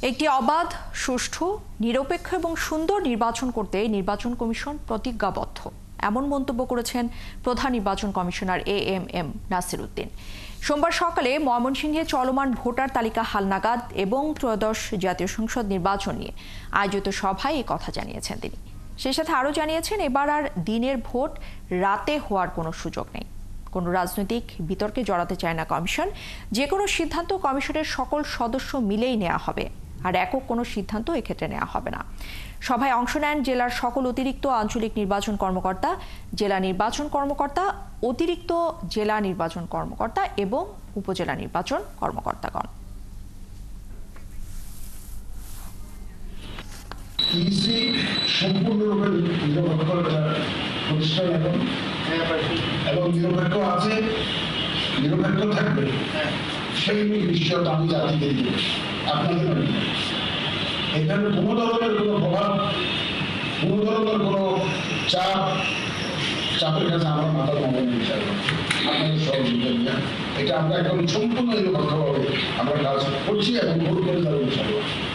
একটি অবাধ, সুষ্ঠু, নিরপেক্ষ এবং সুন্দর নির্বাচন করতে নির্বাচন কমিশন প্রতিজ্ঞাবদ্ধ, এমন মন্তব্য করেছেন প্রধান নির্বাচন কমিশনার এএমএম নাসির উদ্দিন। সোমবার সকালে ময়মনসিংহে চলমান ভোটার তালিকা হালনাগাদ এবং ত্রয়োদশ জাতীয় সংসদ নির্বাচন নিয়ে আয়োজিত সভায় এই কথা জানিয়েছেন তিনি। সেই সাথে আরও জানিয়েছেন, এবার আর দিনের ভোট রাতে হওয়ার কোনো সুযোগ নেই। কোনো রাজনৈতিক বিতর্কে জড়াতে চায় না কমিশন। যে কোনো সিদ্ধান্ত কমিশনের সকল সদস্য মিলেই নেওয়া হবে, আর একক কোনো সিদ্ধান্ত এক্ষেত্রে নেওয়া হবে না। সভায় অংশ নেন জেলার সকল অতিরিক্ত আঞ্চলিক নির্বাচন কর্মকর্তা, জেলা নির্বাচন কর্মকর্তা, অতিরিক্ত জেলা নির্বাচন কর্মকর্তা এবং উপজেলা নির্বাচন কর্মকর্তাগণ। সম্পূর্ণরূপে নিরপেক্ষ প্রতিষ্ঠান এবং নিরপেক্ষ আছে, নিরপেক্ষ থাকবে, সেই নিশ্চয়তা আমি জাতিকে দিব। আপনাদের এখানে কোনো ধরনের কোনো প্রভাব, কোনো ধরনের কোনো চাপের কাছে আমরা মাথা নামাবো না। আপনাদের সহযোগিতা নিয়ে এটা আমরা এখন সম্পূর্ণ নিরপেক্ষভাবে আমরা কাজ করছি এবং ভোট করে যাবো ইনশাআল্লাহ।